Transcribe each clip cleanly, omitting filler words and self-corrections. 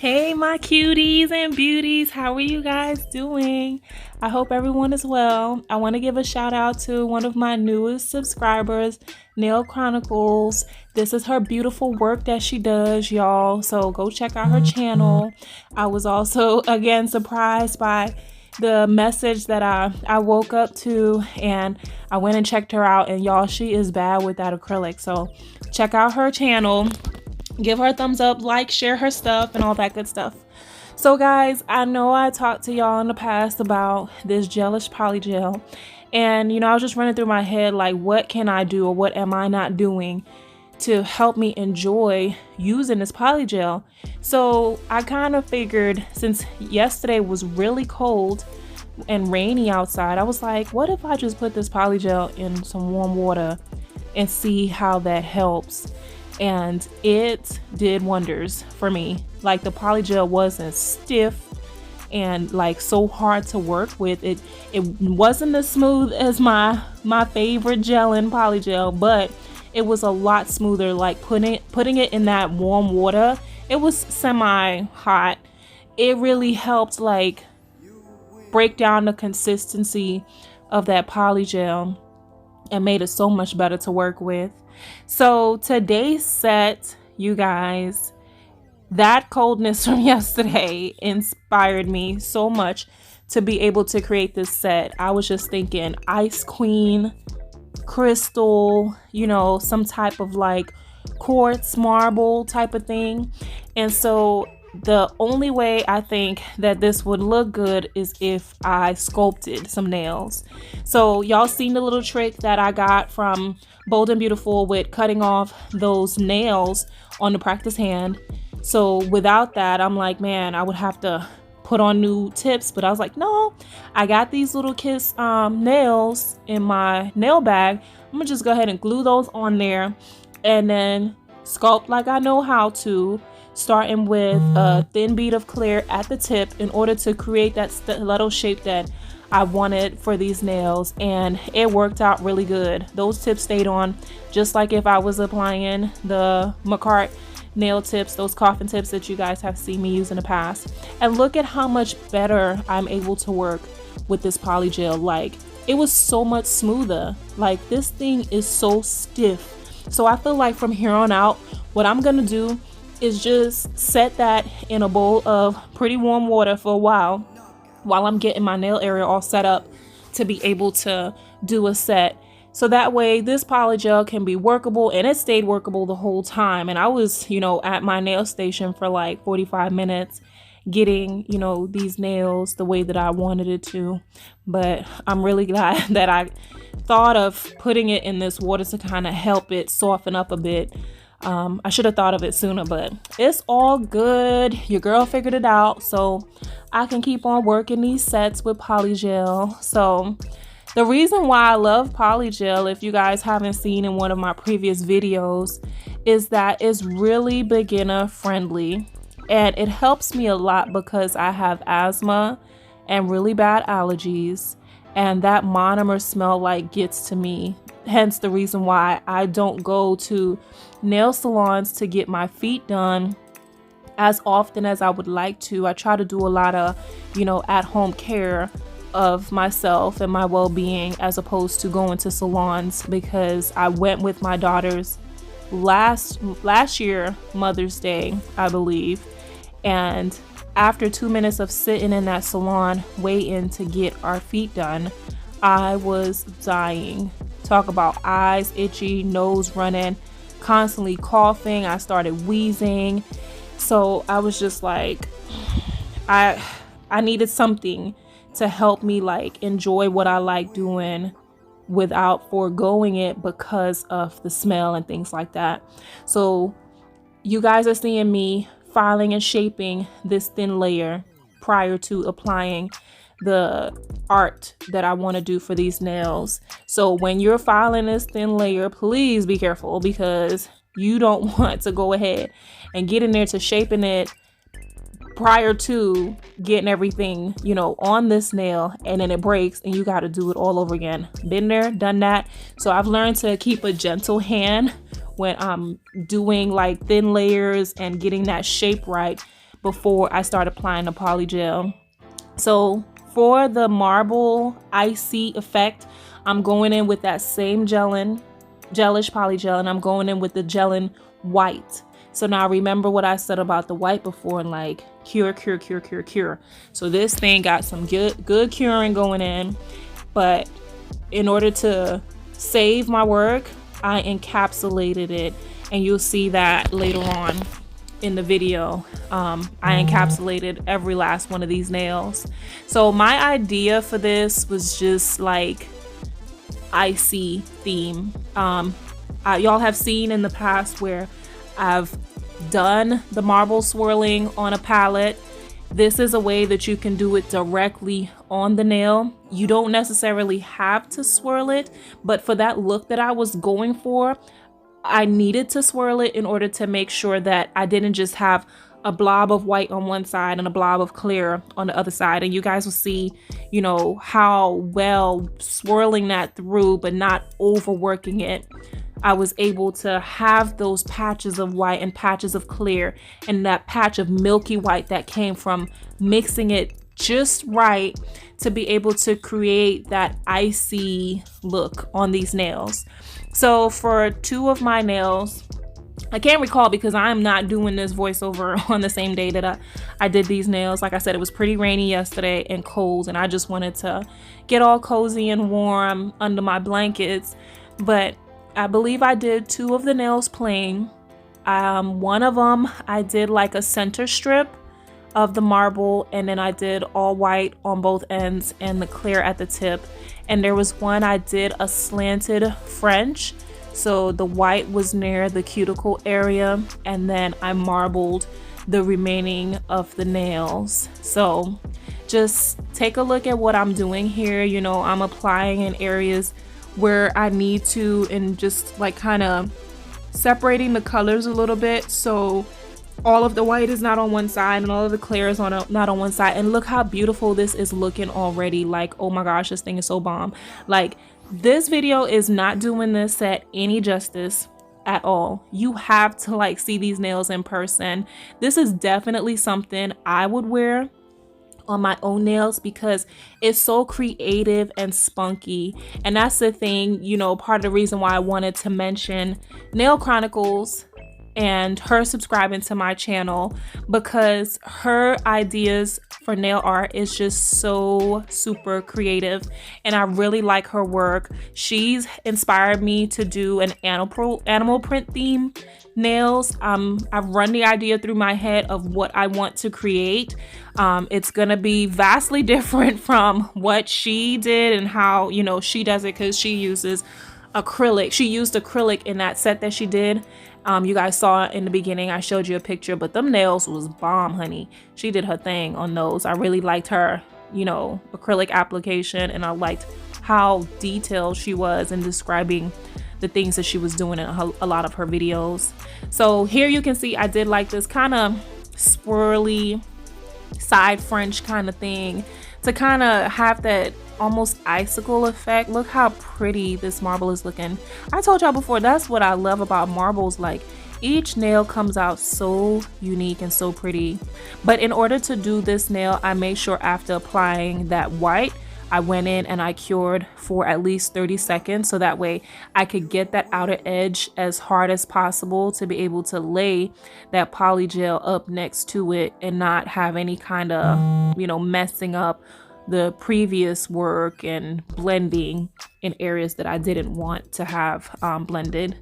Hey, my cuties and beauties, how are you guys doing? I hope everyone is well. I want to give a shout out to one of my newest subscribers, Nail Chronicles. This is her beautiful work that she does, y'all. So go check out her channel. I was also, again, surprised by the message that I woke up to, and I went and checked her out, and y'all, she is bad with that acrylic. So check out her channel. Give her a thumbs up, like, share her stuff, and all that good stuff. So guys, I know I talked to y'all in the past about this gelish polygel, and I was just running through my head like, what can I do or what am I not doing to help me enjoy using this polygel? So I kind of figured, since yesterday was really cold and rainy outside, I was like, what if I just put this polygel in some warm water and see how that helps? And it did wonders for me. Like, the polygel wasn't stiff and like so hard to work with. It wasn't as smooth as my favorite gel in polygel, but it was a lot smoother. Like putting it in that warm water, it was semi-hot. It really helped like break down the consistency of that polygel and made it so much better to work with. So today's set, you guys, that coldness from yesterday inspired me so much to be able to create this set. I was just thinking ice queen, crystal, some type of like quartz marble type of thing. And so the only way I think that this would look good is if I sculpted some nails. So y'all seen the little trick that I got from Bold and Beautiful with cutting off those nails on the practice hand. So without that, I'm like, man, I would have to put on new tips. But I was like, no, I got these little kiss nails in my nail bag. I'm gonna just go ahead and glue those on there and then sculpt like I know how to, starting with a thin bead of clear at the tip in order to create that stiletto shape that I wanted for these nails. And it worked out really good. Those tips stayed on just like if I was applying the McCart nail tips, those coffin tips that you guys have seen me use in the past. And look at how much better I'm able to work with this polygel. Like, it was so much smoother. Like, this thing is so stiff. So I feel like from here on out, what I'm gonna do is just set that in a bowl of pretty warm water for a while I'm getting my nail area all set up to be able to do a set. So that way this polygel can be workable, and it stayed workable the whole time. And I was, at my nail station for like 45 minutes getting, these nails the way that I wanted it to. But I'm really glad that I thought of putting it in this water to kind of help it soften up a bit. I should have thought of it sooner, but it's all good. Your girl figured it out, so I can keep on working these sets with polygel. So the reason why I love polygel, if you guys haven't seen in one of my previous videos, is that it's really beginner friendly, and it helps me a lot because I have asthma and really bad allergies, and that monomer smell like gets to me. Hence the reason why I don't go to nail salons to get my feet done as often as I would like to. I try to do a lot of, at-home care of myself and my well-being as opposed to going to salons, because I went with my daughters last year, Mother's Day, I believe. And after 2 minutes of sitting in that salon waiting to get our feet done, I was dying. Talk about eyes itchy, nose running, constantly coughing. I started wheezing. So I was just like, I needed something to help me like enjoy what I like doing without foregoing it because of the smell and things like that. So you guys are seeing me filing and shaping this thin layer prior to applying the art that I want to do for these nails. So when you're filing this thin layer, please be careful, because you don't want to go ahead and get in there to shaping it prior to getting everything, on this nail, and then it breaks and you got to do it all over again. Been there, done that. So I've learned to keep a gentle hand when I'm doing like thin layers and getting that shape right, before I start applying the polygel. So for the marble icy effect, I'm going in with that same gelish polygel, and I'm going in with the gelin white. So now remember what I said about the white before, and like cure. So this thing got some good curing going in, but in order to save my work, I encapsulated it, and you'll see that later on in the video. I encapsulated every last one of these nails. So my idea for this was just like icy theme. Y'all have seen in the past where I've done the marble swirling on a palette. This is a way that you can do it directly on the nail. You don't necessarily have to swirl it, but for that look that I was going for, I needed to swirl it in order to make sure that I didn't just have a blob of white on one side and a blob of clear on the other side. And you guys will see, you know, how well swirling that through but not overworking it, I was able to have those patches of white and patches of clear and that patch of milky white that came from mixing it just right to be able to create that icy look on these nails. So for two of my nails, I can't recall because I'm not doing this voiceover on the same day that I did these nails. Like I said, it was pretty rainy yesterday and cold, and I just wanted to get all cozy and warm under my blankets. But I believe I did two of the nails plain. One of them I did like a center strip of the marble, and then I did all white on both ends and the clear at the tip. And there was one I did a slanted French, so the white was near the cuticle area, and then I marbled the remaining of the nails. So just take a look at what I'm doing here. You know, I'm applying in areas where I need to, and just like kind of separating the colors a little bit, so all of the white is not on one side and all of the clear is not on one side. And look how beautiful this is looking already. Like, oh my gosh, this thing is so bomb. Like, this video is not doing this set any justice at all. You have to like see these nails in person. This is definitely something I would wear on my own nails because it's so creative and spunky. And that's the thing, you know, part of the reason why I wanted to mention Nail Chronicles and her subscribing to my channel, because her ideas for nail art is just so super creative, and I really like her work. She's inspired me to do an animal print theme nails. I've run the idea through my head of what I want to create. It's gonna be vastly different from what she did and how, you know, she does it, because she uses acrylic. She used acrylic in that set that she did. You guys saw in the beginning, I showed you a picture, but them nails was bomb, honey. She did her thing on those. I really liked her, you know, acrylic application, and I liked how detailed she was in describing the things that she was doing in a lot of her videos. So here you can see I did like this kind of swirly side French kind of thing to kind of have that almost icicle effect. Look how pretty this marble is looking. I told y'all before, that's what I love about marbles. Like, each nail comes out so unique and so pretty. But in order to do this nail, I made sure after applying that white, I went in and I cured for at least 30 seconds, so that way I could get that outer edge as hard as possible to be able to lay that polygel up next to it and not have any kind of, you know, messing up the previous work and blending in areas that I didn't want to have blended.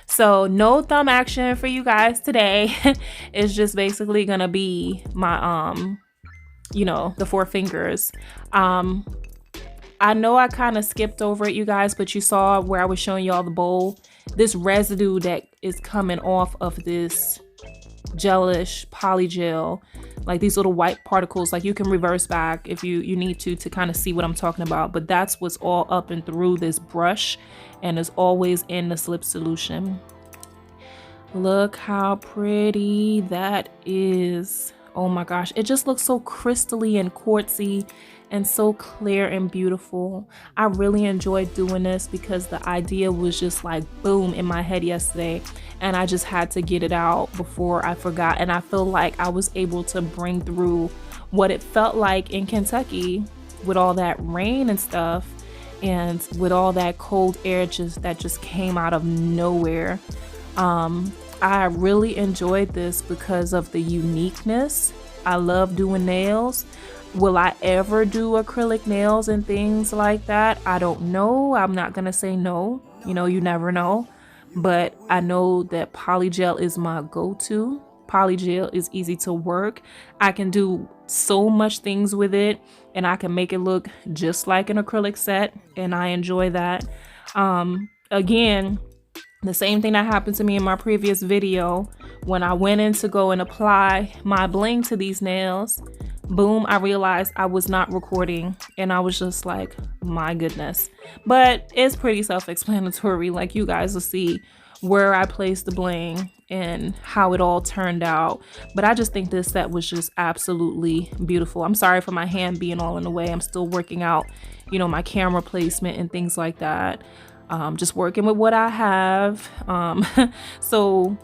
So no thumb action for you guys today. It's just basically gonna be my you know, the 4 fingers. I know I kind of skipped over it, you guys, but you saw where I was showing y'all the bowl. This residue that is coming off of this gelish polygel, like these little white particles, like you can reverse back if you need to kind of see what I'm talking about, but that's what's all up and through this brush and is always in the slip solution. Look how pretty that is. Oh my gosh, it just looks so crystally and quartzy and so clear and beautiful. I really enjoyed doing this because the idea was just like boom in my head yesterday, and I just had to get it out before I forgot. And I feel like I was able to bring through what it felt like in Kentucky with all that rain and stuff, and with all that cold air that just came out of nowhere. I really enjoyed this because of the uniqueness. I love doing nails. Will I ever do acrylic nails and things like that? I don't know. I'm not gonna say no. You know, you never know. But I know that Polygel is my go-to. Polygel is easy to work. I can do so much things with it, and I can make it look just like an acrylic set, and I enjoy that. Again, the same thing that happened to me in my previous video when I went in to go and apply my bling to these nails. Boom, I realized I was not recording, and I was just like, my goodness. But it's pretty self-explanatory. Like, you guys will see where I placed the bling and how it all turned out. But I just think this set was just absolutely beautiful. I'm sorry for my hand being all in the way. I'm still working out, you know, my camera placement and things like that. Just working with what I have. So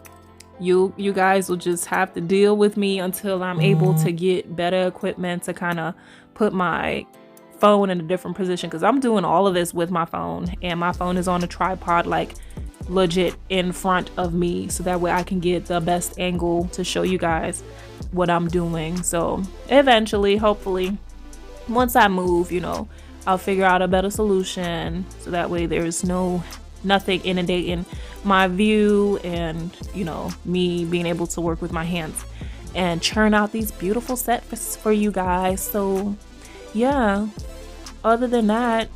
you guys will just have to deal with me until I'm able to get better equipment to kind of put my phone in a different position, because I'm doing all of this with my phone, and my phone is on a tripod, like legit in front of me, so that way I can get the best angle to show you guys what I'm doing. So eventually, hopefully, once I move, you know, I'll figure out a better solution, so that way there's nothing inundating my view, and you know, me being able to work with my hands and churn out these beautiful sets for you guys. So yeah, other than that,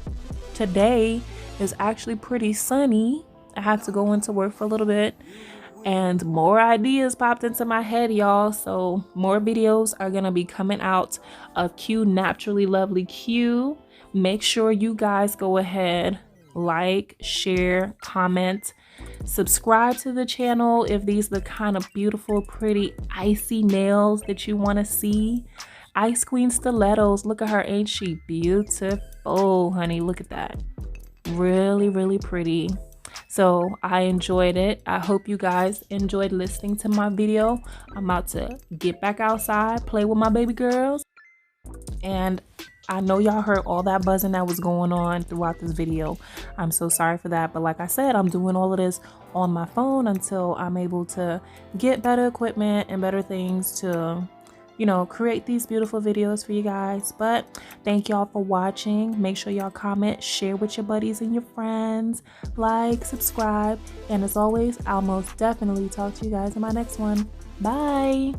today is actually pretty sunny. I had to go into work for a little bit, and more ideas popped into my head, y'all. So more videos are gonna be coming out of Q Naturally Lovely Q. Make sure you guys go ahead, like, share, comment, subscribe to the channel if these are the kind of beautiful, pretty, icy nails that you want to see. Ice Queen stilettos. Look at her. Ain't she beautiful, honey? Look at that. Really, really pretty. So I enjoyed it. I hope you guys enjoyed listening to my video. I'm about to get back outside, play with my baby girls. And I know y'all heard all that buzzing that was going on throughout this video. I'm so sorry for that. But like I said, I'm doing all of this on my phone until I'm able to get better equipment and better things to, you know, create these beautiful videos for you guys. But thank y'all for watching. Make sure y'all comment, share with your buddies and your friends, like, subscribe. And as always, I'll most definitely talk to you guys in my next one. Bye.